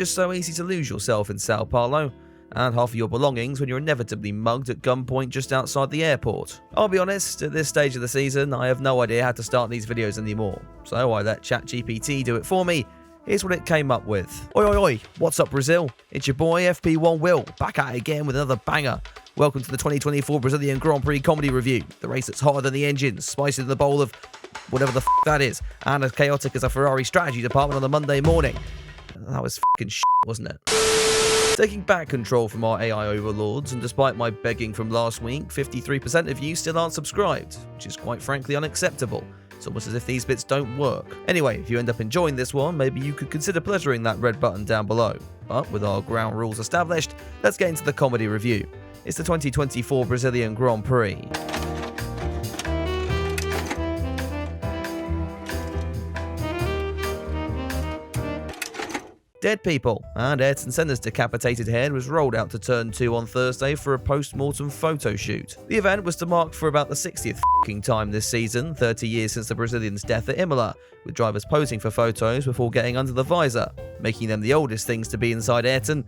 just so easy to lose yourself in Sao Paulo, and half of your belongings when you're inevitably mugged at gunpoint just outside the airport. I'll be honest, at this stage of the season, I have no idea how to start these videos anymore, so I let ChatGPT do it for me. Here's what it came up with. Oi oi oi, what's up Brazil? It's your boy FP1 Will, back at it again with another banger. Welcome to the 2024 Brazilian Grand Prix comedy review, the race that's hotter than the engine, spicier than the bowl of whatever the f that is, and as chaotic as a Ferrari strategy department on a Monday morning. That was fucking shit, wasn't it? Taking back control from our AI overlords, and despite my begging from last week, 53% of you still aren't subscribed, which is quite frankly unacceptable. It's almost as if these bits don't work. Anyway, if you end up enjoying this one, maybe you could consider pleasuring that red button down below. But with our ground rules established, let's get into the comedy review. It's the 2024 Brazilian Grand Prix. Dead people, and Ayrton Senna's decapitated head was rolled out to Turn 2 on Thursday for a post-mortem photo shoot. The event was to mark for about the 60th time this season, 30 years since the Brazilian's death at Imola, with drivers posing for photos before getting under the visor, making them the oldest things to be inside Ayrton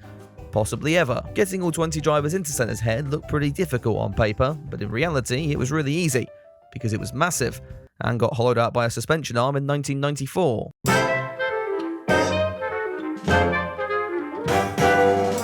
possibly ever. Getting all 20 drivers into Senna's head looked pretty difficult on paper, but in reality it was really easy, because it was massive, and got hollowed out by a suspension arm in 1994.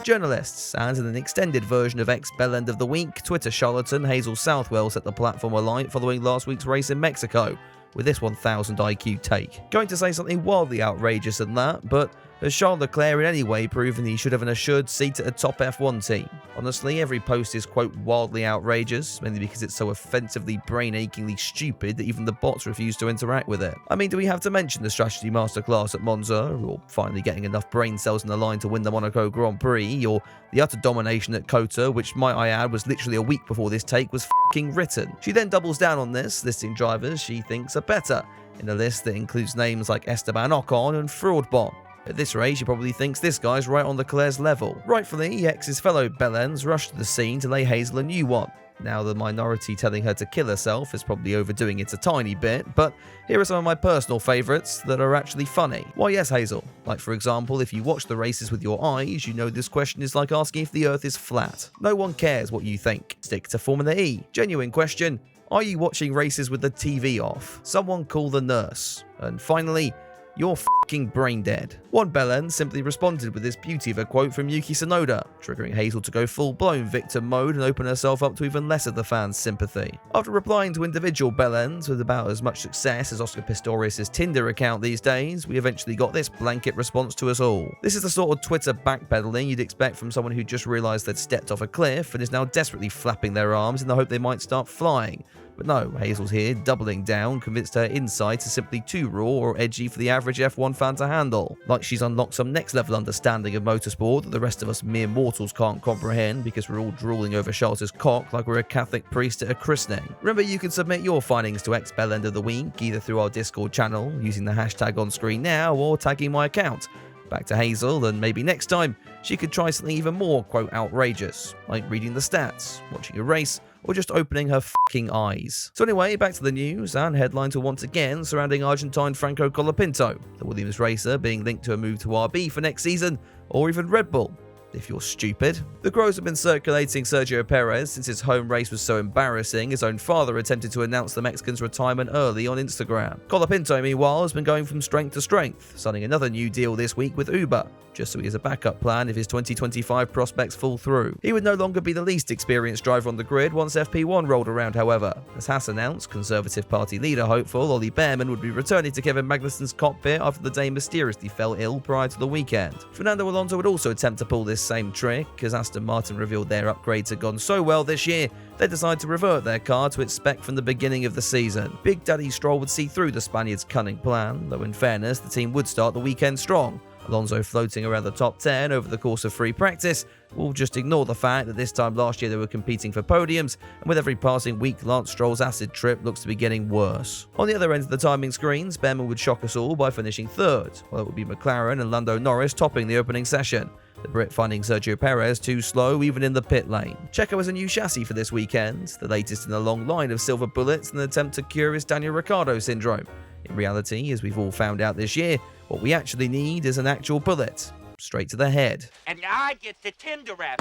Journalists, and in an extended version of ex-Bellend of the Week, Twitter charlatan Hazel Southwell set the platform alight following last week's race in Mexico, with this 1000 IQ take. Going to say something wildly outrageous than that, but has Charles Leclerc in any way proven he should have an assured seat at a top F1 team? Honestly, every post is quote wildly outrageous, mainly because it's so offensively brain-achingly stupid that even the bots refuse to interact with it. I mean, do we have to mention the strategy masterclass at Monza, or finally getting enough brain cells in the line to win the Monaco Grand Prix, or the utter domination at Kota, which might I add was literally a week before this take was f***ing written. She then doubles down on this, listing drivers she thinks are better, in a list that includes names like Esteban Ocon and Fraudbot. At this rate, she probably thinks this guy's right on Leclerc's level. Rightfully, X's fellow Bellends rushed to the scene to lay Hazel a new one. Now, the minority telling her to kill herself is probably overdoing it a tiny bit, but here are some of my personal favourites that are actually funny. Why yes, Hazel. Like for example, if you watch the races with your eyes, you know this question is like asking if the earth is flat. No one cares what you think. Stick to Formula E. Genuine question. Are you watching races with the TV off? Someone call the nurse. And finally, you're f***ing brain dead. One Bellend simply responded with this beauty of a quote from Yuki Tsunoda, triggering Hazel to go full-blown victim mode and open herself up to even less of the fans' sympathy. After replying to individual Bellends with about as much success as Oscar Pistorius' Tinder account these days, we eventually got this blanket response to us all. This is the sort of Twitter backpedaling you'd expect from someone who just realised they'd stepped off a cliff and is now desperately flapping their arms in the hope they might start flying. But no, Hazel's here, doubling down, convinced her insight is simply too raw or edgy for the average F1 fan to handle. Like she's unlocked some next level understanding of motorsport that the rest of us mere mortals can't comprehend because we're all drooling over Charles's cock like we're a Catholic priest at a christening. Remember, you can submit your findings to ex-Bellend of the Week, either through our Discord channel, using the hashtag on screen now, or tagging my account. Back to Hazel, and maybe next time, she could try something even more, quote, outrageous, like reading the stats, watching a race, or just opening her f***ing eyes. So anyway, back to the news, and headlines were once again surrounding Argentine Franco Colapinto, the Williams racer being linked to a move to RB for next season, or even Red Bull, if you're stupid. The Crows have been circulating Sergio Perez since his home race was so embarrassing, his own father attempted to announce the Mexican's retirement early on Instagram. Colapinto, meanwhile, has been going from strength to strength, signing another new deal this week with Uber, just so he has a backup plan if his 2025 prospects fall through. He would no longer be the least experienced driver on the grid once FP1 rolled around, however. As Haas announced, Conservative Party leader hopeful Ollie Behrman would be returning to Kevin Magnussen's cockpit after the day mysteriously fell ill prior to the weekend. Fernando Alonso would also attempt to pull this same trick, as Aston Martin revealed their upgrades had gone so well this year, they decided to revert their car to its spec from the beginning of the season. Big Daddy Stroll would see through the Spaniard's cunning plan, though in fairness, the team would start the weekend strong. Alonso floating around the top 10 over the course of free practice. We'll just ignore the fact that this time last year they were competing for podiums, and with every passing week, Lance Stroll's acid trip looks to be getting worse. On the other end of the timing screens, Behrman would shock us all by finishing third, while it would be McLaren and Lando Norris topping the opening session. The Brit finding Sergio Perez too slow even in the pit lane. Checo has a new chassis for this weekend, the latest in a long line of silver bullets in an attempt to cure his Daniel Ricciardo syndrome. In reality, as we've all found out this year, what we actually need is an actual bullet. straight to the head. And I get the Tinder rap.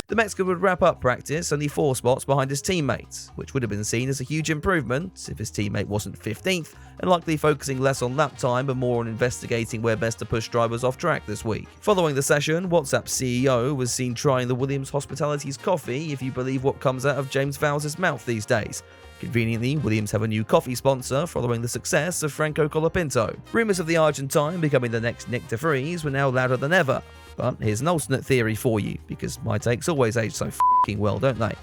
The Mexican would wrap up practice only 4 spots behind his teammates, which would have been seen as a huge improvement if his teammate wasn't 15th and likely focusing less on lap time and more on investigating where best to push drivers off track this week. Following the session, WhatsApp's CEO was seen trying the Williams Hospitality's coffee, if you believe what comes out of James Vowles' mouth these days. Conveniently, Williams have a new coffee sponsor following the success of Franco Colapinto. Rumours of the Argentine becoming the next Nick de Vries were now louder than ever. But here's an alternate theory for you, because my takes always age so f***ing well, don't they?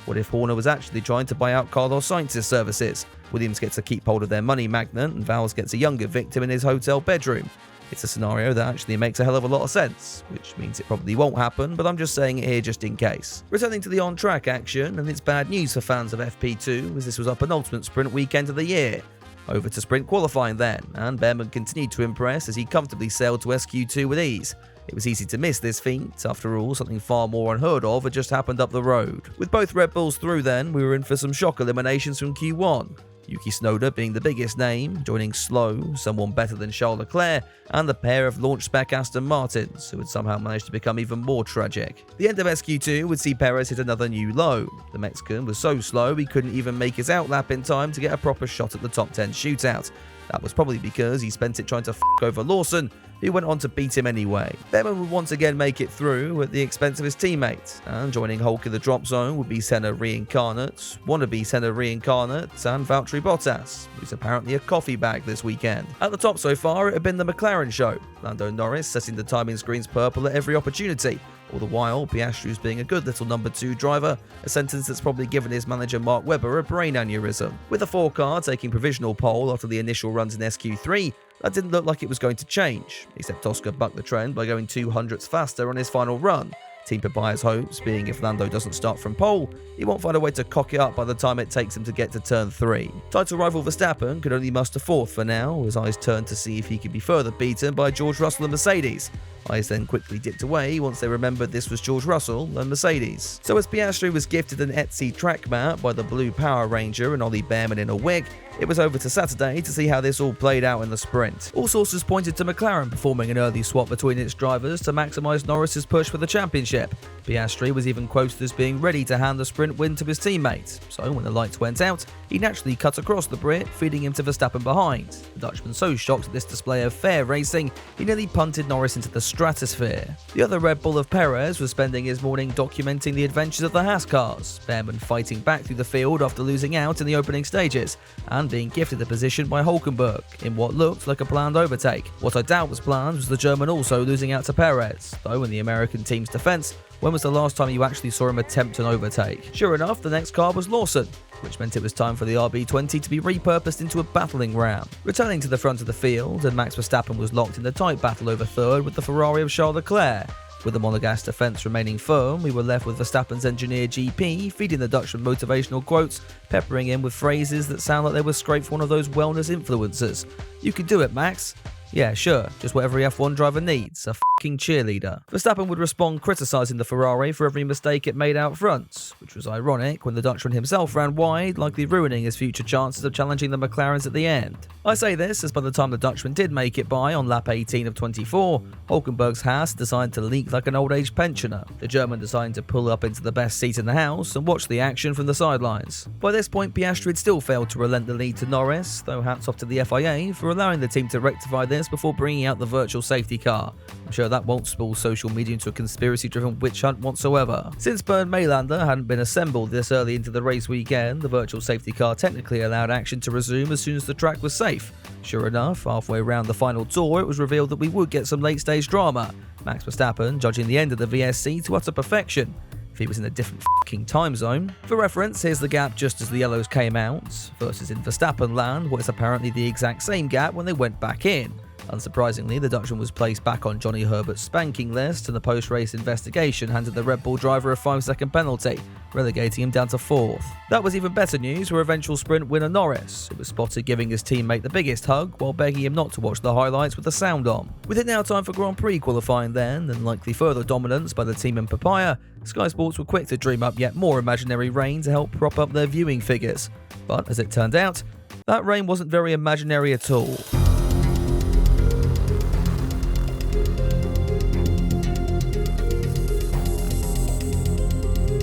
What if Horner was actually trying to buy out Carlos Sainz's services? Williams gets to keep hold of their money magnet, and Vowles gets a younger victim in his hotel bedroom. It's a scenario that actually makes a hell of a lot of sense, which means it probably won't happen, but I'm just saying it here just in case. Returning to the on-track action, and it's bad news for fans of FP2, as this was our penultimate sprint weekend of the year. Over to sprint qualifying then, and Behrman continued to impress as he comfortably sailed to SQ2 with ease. It was easy to miss this feat. After all, something far more unheard of had just happened up the road. With both Red Bulls through then, we were in for some shock eliminations from Q1. Yuki Tsunoda being the biggest name, joining slow, someone better than Charles Leclerc, and the pair of launch spec Aston Martins, who had somehow managed to become even more tragic. The end of SQ2 would see Perez hit another new low. The Mexican was so slow he couldn't even make his outlap in time to get a proper shot at the top 10 shootout. That was probably because he spent it trying to f*** over Lawson, who went on to beat him anyway. Behrman would once again make it through at the expense of his teammates, and joining Hulk in the drop zone would be Senna reincarnate, wannabe Senna reincarnate, and Valtteri Bottas, who's apparently a coffee bag this weekend. At the top so far, it had been the McLaren show, Lando Norris setting the timing screens purple at every opportunity. All the while, Piastri's being a good little number 2 driver, a sentence that's probably given his manager Mark Webber a brain aneurysm. With the 4 car taking provisional pole after the initial runs in SQ3, that didn't look like it was going to change, except Oscar bucked the trend by going 200ths faster on his final run. Team Papaya's hopes being if Lando doesn't start from pole, he won't find a way to cock it up by the time it takes him to get to turn 3. Title rival Verstappen could only muster 4th for now, as eyes turned to see if he could be further beaten by George Russell and Mercedes. Eyes then quickly dipped away once they remembered this was George Russell and Mercedes. So as Piastri was gifted an Etsy track mat by the Blue Power Ranger and Ollie Behrman in a wig, it was over to Saturday to see how this all played out in the sprint. All sources pointed to McLaren performing an early swap between its drivers to maximise Norris's push for the championship. Piastri was even quoted as being ready to hand the sprint win to his teammate, so when the lights went out, he naturally cut across the Brit, feeding him to Verstappen behind. The Dutchman so shocked at this display of fair racing, he nearly punted Norris into the stratosphere. The other Red Bull of Perez was spending his morning documenting the adventures of the Haas cars, Behrman fighting back through the field after losing out in the opening stages, and being gifted the position by Hülkenberg in what looked like a planned overtake. What I doubt was planned was the German also losing out to Perez, though in the American team's defence, when was the last time you actually saw him attempt an overtake? Sure enough, the next car was Lawson, which meant it was time for the RB20 to be repurposed into a battling ram. Returning to the front of the field, and Max Verstappen was locked in a tight battle over third with the Ferrari of Charles Leclerc. With the monogas defence remaining firm, we were left with Verstappen's engineer GP feeding the Dutchman motivational quotes, peppering him with phrases that sound like they were scraped from one of those wellness influencers. You can do it, Max. Yeah, sure, just what every F1 driver needs, a f***ing cheerleader. Verstappen would respond criticising the Ferrari for every mistake it made out front, which was ironic when the Dutchman himself ran wide, likely ruining his future chances of challenging the McLarens at the end. I say this as by the time the Dutchman did make it by on lap 18 of 24, Hülkenberg's Haas decided to leak like an old-age pensioner, the German deciding to pull up into the best seat in the house and watch the action from the sidelines. By this point, Piastri had still failed to relent the lead to Norris, though hats off to the FIA for allowing the team to rectify this before bringing out the virtual safety car. I'm sure that won't spool social media into a conspiracy-driven witch hunt whatsoever. Since Bernd Maylander hadn't been assembled this early into the race weekend, the virtual safety car technically allowed action to resume as soon as the track was safe. Sure enough, halfway around the final tour, it was revealed that we would get some late-stage drama. Max Verstappen judging the end of the VSC to utter perfection. If he was in a different f***ing time zone. For reference, here's the gap just as the yellows came out, versus in Verstappen land, what is apparently the exact same gap when they went back in. Unsurprisingly, the Dutchman was placed back on Johnny Herbert's spanking list, and the post-race investigation handed the Red Bull driver a 5-second penalty, relegating him down to 4th. That was even better news for eventual sprint winner Norris, who was spotted giving his teammate the biggest hug while begging him not to watch the highlights with the sound on. With it now time for Grand Prix qualifying then, and likely further dominance by the team in Papaya, Sky Sports were quick to dream up yet more imaginary rain to help prop up their viewing figures. But as it turned out, that rain wasn't very imaginary at all.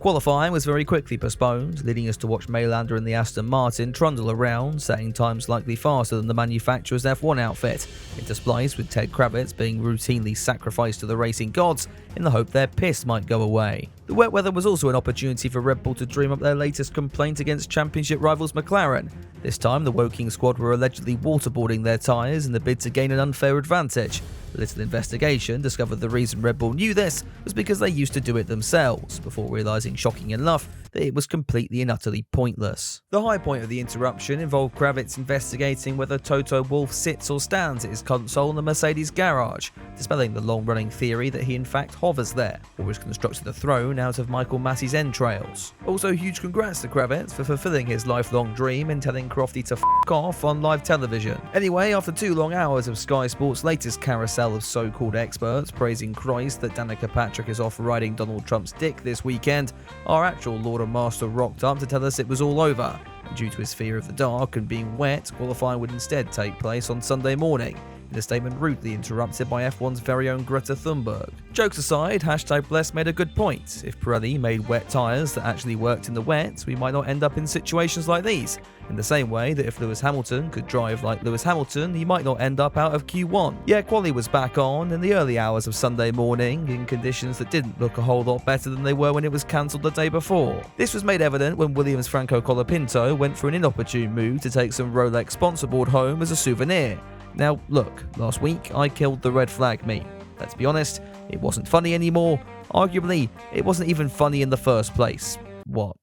Qualifying was very quickly postponed, leading us to watch Maylander and the Aston Martin trundle around, setting times slightly faster than the manufacturer's F1 outfit, interspliced with Ted Kravitz being routinely sacrificed to the racing gods in the hope their piss might go away. The wet weather was also an opportunity for Red Bull to dream up their latest complaint against championship rivals McLaren. This time, the Woking squad were allegedly waterboarding their tyres in the bid to gain an unfair advantage. A little investigation discovered the reason Red Bull knew this was because they used to do it themselves, before realising, shocking enough, that it was completely and utterly pointless. The high point of the interruption involved Kravitz investigating whether Toto Wolff sits or stands at his console in the Mercedes garage, dispelling the long-running theory that he in fact hovers there, or was constructed a throne out of Michael Massey's entrails. Also, huge congrats to Kravitz for fulfilling his lifelong dream and telling Crofty to f*** off on live television. Anyway, after 2 long hours of Sky Sports' latest carousel of so-called experts praising Christ that Danica Patrick is off riding Donald Trump's dick this weekend, our actual Lord and Master rocked up to tell us it was all over. And due to his fear of the dark and being wet, qualifying would instead take place on Sunday morning, in a statement rudely interrupted by F1's very own Greta Thunberg. Jokes aside, #Bless made a good point. If Pirelli made wet tyres that actually worked in the wet, we might not end up in situations like these. In the same way that if Lewis Hamilton could drive like Lewis Hamilton, he might not end up out of Q1. Yeah, quali was back on in the early hours of Sunday morning, in conditions that didn't look a whole lot better than they were when it was cancelled the day before. This was made evident when Williams' Franco Colapinto went for an inopportune move to take some Rolex sponsor board home as a souvenir. Now, look, last week I killed the red flag meme. Let's be honest, it wasn't funny anymore. Arguably, it wasn't even funny in the first place. What?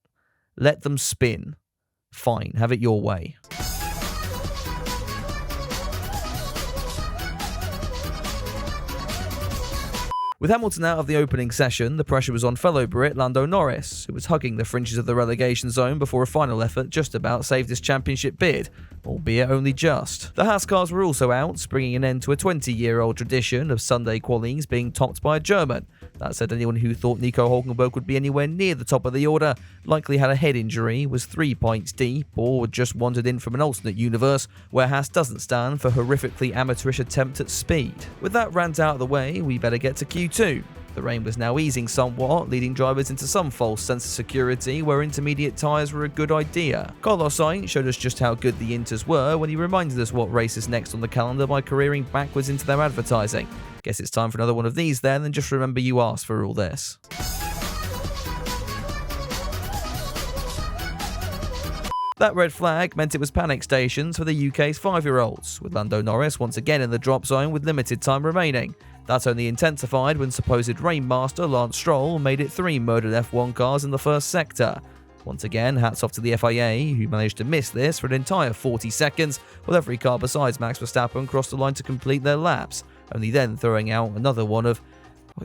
Let them spin. Fine, have it your way. With Hamilton out of the opening session, the pressure was on fellow Brit Lando Norris, who was hugging the fringes of the relegation zone before a final effort just about saved his championship bid, albeit only just. The Haas cars were also out, bringing an end to a 20-year-old tradition of Sunday qualies being topped by a German. That said, anyone who thought Nico Hulkenberg would be anywhere near the top of the order likely had a head injury, was 3 points deep, or just wandered in from an alternate universe where Haas doesn't stand for horrifically amateurish attempt at speed. With that rant out of the way, we better get to Q2. The rain was now easing somewhat, leading drivers into some false sense of security where intermediate tyres were a good idea. Carlos Sainz showed us just how good the Inters were when he reminded us what race is next on the calendar by careering backwards into their advertising. Guess it's time for another one of these then, and just remember you asked for all this. That red flag meant it was panic stations for the UK's 5-year-olds, with Lando Norris once again in the drop zone with limited time remaining. That only intensified when supposed Rainmaster Lance Stroll made it 3 murdered F1 cars in the first sector. Once again, hats off to the FIA, who managed to miss this for an entire 40 seconds, while every car besides Max Verstappen crossed the line to complete their laps, only then throwing out another one of,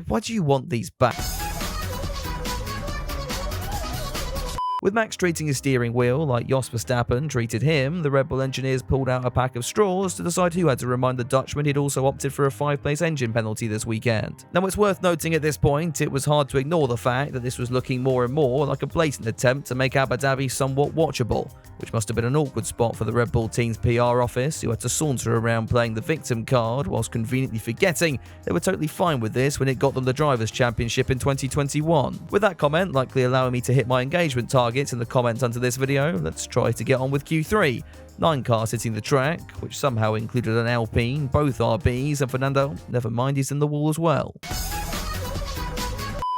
why do you want these back? With Max treating his steering wheel like Jos Verstappen treated him, the Red Bull engineers pulled out a pack of straws to decide who had to remind the Dutchman he'd also opted for a 5-place engine penalty this weekend. Now, it's worth noting at this point, it was hard to ignore the fact that this was looking more and more like a blatant attempt to make Abu Dhabi somewhat watchable, which must have been an awkward spot for the Red Bull team's PR office, who had to saunter around playing the victim card whilst conveniently forgetting they were totally fine with this when it got them the Drivers' Championship in 2021. With that comment likely allowing me to hit my engagement targets in the comments under this video, let's try to get on with Q3. 9 cars hitting the track, which somehow included an Alpine, both RBs, and Fernando, never mind, he's in the wall as well.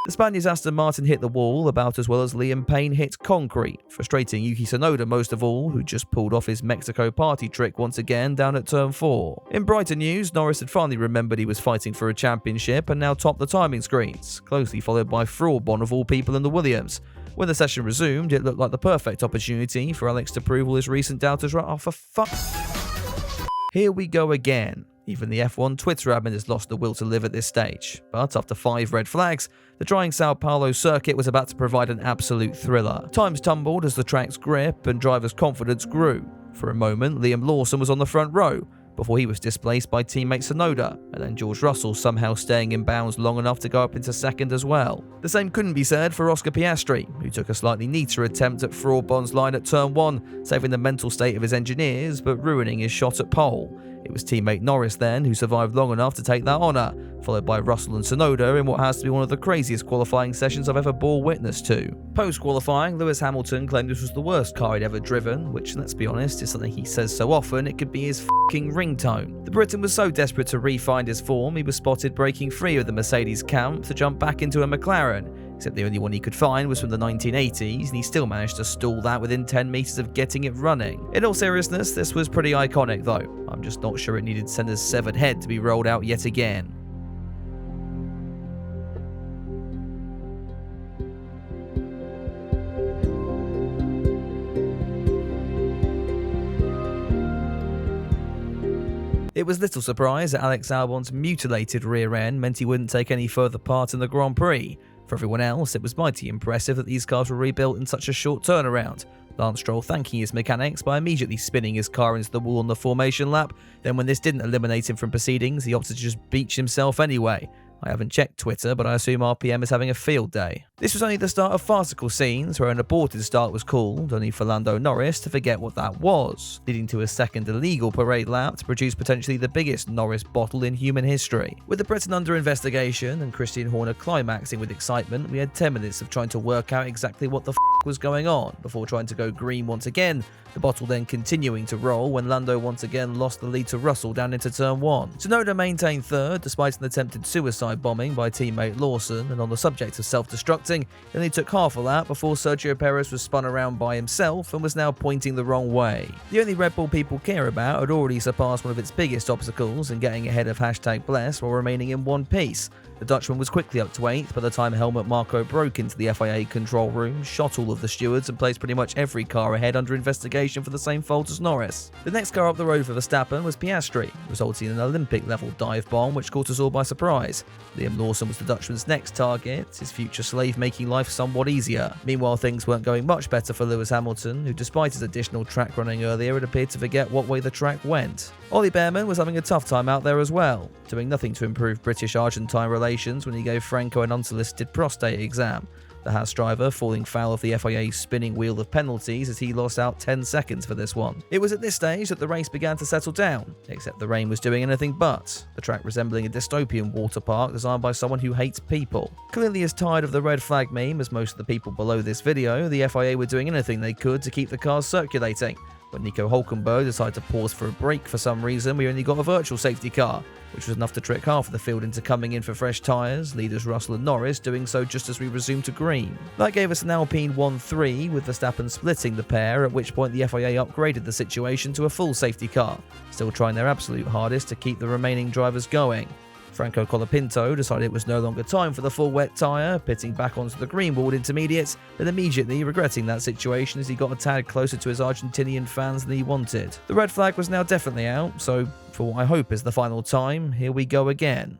The Spaniard's Aston Martin hit the wall about as well as Liam Payne hit concrete, frustrating Yuki Tsunoda most of all, who just pulled off his Mexico party trick once again down at turn 4. In brighter news, Norris had finally remembered he was fighting for a championship and now topped the timing screens, closely followed by Fraubon of all people in the Williams. When the session resumed, it looked like the perfect opportunity for Alex to prove all his recent doubters right. Oh, for fuck. Here we go again. Even the F1 Twitter admin has lost the will to live at this stage. But after 5 red flags, the drying Sao Paulo circuit was about to provide an absolute thriller. Times tumbled as the track's grip and drivers' confidence grew. For a moment, Liam Lawson was on the front row, before he was displaced by teammate Tsunoda, and then George Russell somehow staying in bounds long enough to go up into second as well. The same couldn't be said for Oscar Piastri, who took a slightly neater attempt at Fraubon's line at turn 1, saving the mental state of his engineers but ruining his shot at pole. It was teammate Norris then who survived long enough to take that honour, followed by Russell and Tsunoda in what has to be one of the craziest qualifying sessions I've ever bore witness to. Post-qualifying, Lewis Hamilton claimed this was the worst car he'd ever driven, which, let's be honest, is something he says so often it could be his f***ing ringtone. The Briton was so desperate to re-find his form, he was spotted breaking free of the Mercedes camp to jump back into a McLaren, except the only one he could find was from the 1980s, and he still managed to stall that within 10 metres of getting it running. In all seriousness, this was pretty iconic though. I'm just not sure it needed Senna's severed head to be rolled out yet again. It was little surprise that Alex Albon's mutilated rear end meant he wouldn't take any further part in the Grand Prix. For everyone else, it was mighty impressive that these cars were rebuilt in such a short turnaround. Lance Stroll thanking his mechanics by immediately spinning his car into the wall on the formation lap, then when this didn't eliminate him from proceedings, he opted to just beach himself anyway. I haven't checked Twitter, but I assume RPM is having a field day. This was only the start of farcical scenes where an aborted start was called, only for Lando Norris to forget what that was, leading to a second illegal parade lap to produce potentially the biggest Norris bottle in human history. With the Britain under investigation and Christian Horner climaxing with excitement, we had 10 minutes of trying to work out exactly what the f*** was going on, before trying to go green once again, the bottle then continuing to roll when Lando once again lost the lead to Russell down into turn 1. Tsunoda maintained third despite an attempted suicide bombing by teammate Lawson, and on the subject of self-destructing, it only took half a lap before Sergio Perez was spun around by himself and was now pointing the wrong way. The only Red Bull people care about had already surpassed one of its biggest obstacles in getting ahead of #bless while remaining in one piece. The Dutchman was quickly up to 8th by the time Helmut Marko broke into the FIA control room, shot all of the stewards and placed pretty much every car ahead under investigation for the same fault as Norris. The next car up the road for Verstappen was Piastri, resulting in an Olympic-level dive bomb which caught us all by surprise. Liam Lawson was the Dutchman's next target, his future slave making life somewhat easier. Meanwhile, things weren't going much better for Lewis Hamilton, who despite his additional track running earlier had appeared to forget what way the track went. Ollie Behrman was having a tough time out there as well, doing nothing to improve British-Argentine relations when he gave Franco an unsolicited prostate exam. The Haas driver falling foul of the FIA's spinning wheel of penalties as he lost out 10 seconds for this one. It was at this stage that the race began to settle down, except the rain was doing anything but, the track resembling a dystopian water park designed by someone who hates people. Clearly as tired of the red flag meme as most of the people below this video, the FIA were doing anything they could to keep the cars circulating. When Nico Hülkenberg decided to pause for a break for some reason, we only got a virtual safety car, which was enough to trick half of the field into coming in for fresh tyres, leaders Russell and Norris doing so just as we resumed to green. That gave us an Alpine 1-3, with Verstappen splitting the pair, at which point the FIA upgraded the situation to a full safety car, still trying their absolute hardest to keep the remaining drivers going. Franco Colapinto decided it was no longer time for the full wet tyre, pitting back onto the green walled intermediates, then immediately regretting that situation as he got a tad closer to his Argentinian fans than he wanted. The red flag was now definitely out, so for what I hope is the final time, here we go again.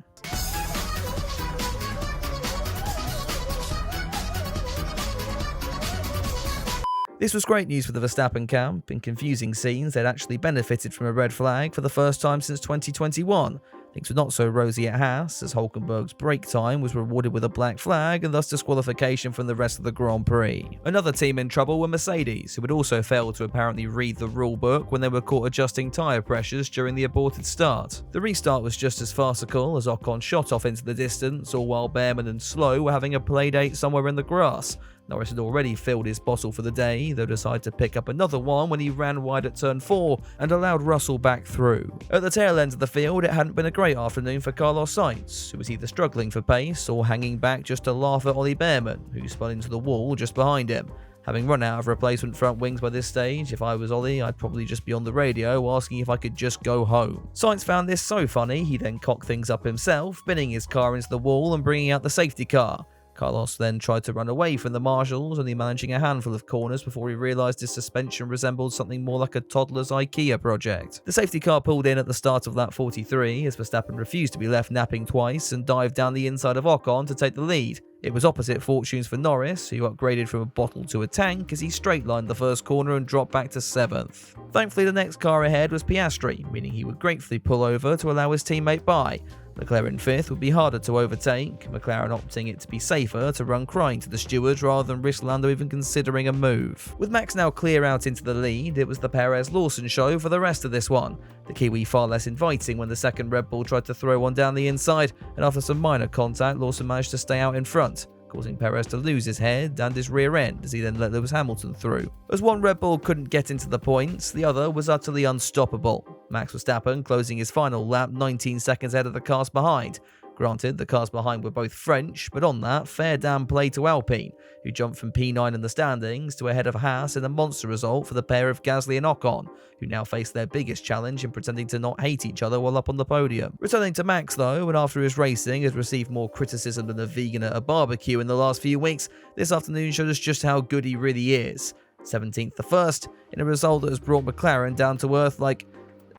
This was great news for the Verstappen camp. In confusing scenes, they'd actually benefited from a red flag for the first time since 2021. Things were not so rosy at Haas, as Hülkenberg's break time was rewarded with a black flag and thus disqualification from the rest of the Grand Prix. Another team in trouble were Mercedes, who had also failed to apparently read the rulebook when they were caught adjusting tyre pressures during the aborted start. The restart was just as farcical as Ocon shot off into the distance, all while Behrman and Slow were having a playdate somewhere in the grass. Norris had already filled his bottle for the day, though decided to pick up another one when he ran wide at turn 4 and allowed Russell back through. At the tail end of the field, it hadn't been a great afternoon for Carlos Sainz, who was either struggling for pace or hanging back just to laugh at Ollie Behrman, who spun into the wall just behind him. Having run out of replacement front wings by this stage, if I was Ollie, I'd probably just be on the radio asking if I could just go home. Sainz found this so funny, he then cocked things up himself, spinning his car into the wall and bringing out the safety car. Carlos then tried to run away from the marshals, only managing a handful of corners before he realised his suspension resembled something more like a toddler's IKEA project. The safety car pulled in at the start of lap 43 as Verstappen refused to be left napping twice and dived down the inside of Ocon to take the lead. It was opposite fortunes for Norris, who upgraded from a bottle to a tank as he straight-lined the first corner and dropped back to 7th. Thankfully, the next car ahead was Piastri, meaning he would gratefully pull over to allow his teammate by. Leclerc in 5th would be harder to overtake, McLaren opting it to be safer to run crying to the stewards rather than risk Lando even considering a move. With Max now clear out into the lead, it was the Perez-Lawson show for the rest of this one. The Kiwi far less inviting when the second Red Bull tried to throw one down the inside, and after some minor contact, Lawson managed to stay out in front, causing Perez to lose his head and his rear end as he then let Lewis Hamilton through. As one Red Bull couldn't get into the points, the other was utterly unstoppable. Max Verstappen closing his final lap 19 seconds ahead of the cars behind. Granted, the cars behind were both French, but on that, fair damn play to Alpine, who jumped from P9 in the standings to ahead of Haas in a monster result for the pair of Gasly and Ocon, who now face their biggest challenge in pretending to not hate each other while up on the podium. Returning to Max though, and after his racing has received more criticism than a vegan at a barbecue in the last few weeks, this afternoon showed us just how good he really is. 17th to 1st, in a result that has brought McLaren down to earth like...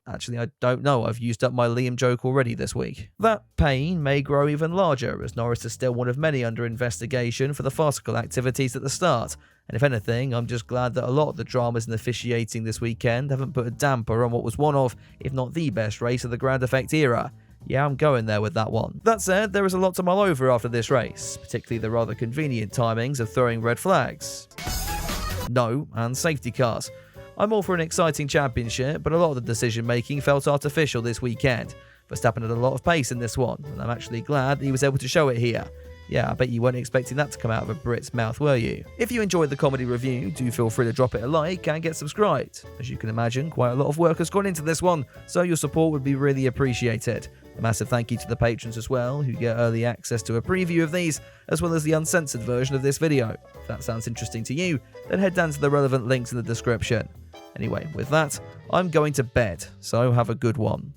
Actually, I don't know, I've used up my Liam joke already this week. That pain may grow even larger, as Norris is still one of many under investigation for the farcical activities at the start. And if anything, I'm just glad that a lot of the dramas in officiating this weekend haven't put a damper on what was one of, if not the best race of the Grand Effect era. Yeah, I'm going there with that one. That said, there is a lot to mull over after this race, particularly the rather convenient timings of throwing red flags. No, and safety cars. I'm all for an exciting championship, but a lot of the decision-making felt artificial this weekend. Verstappen had a lot of pace in this one, and I'm actually glad he was able to show it here. Yeah, I bet you weren't expecting that to come out of a Brit's mouth, were you? If you enjoyed the comedy review, do feel free to drop it a like and get subscribed. As you can imagine, quite a lot of work has gone into this one, so your support would be really appreciated. A massive thank you to the patrons as well, who get early access to a preview of these, as well as the uncensored version of this video. If that sounds interesting to you, then head down to the relevant links in the description. Anyway, with that, I'm going to bed, so have a good one.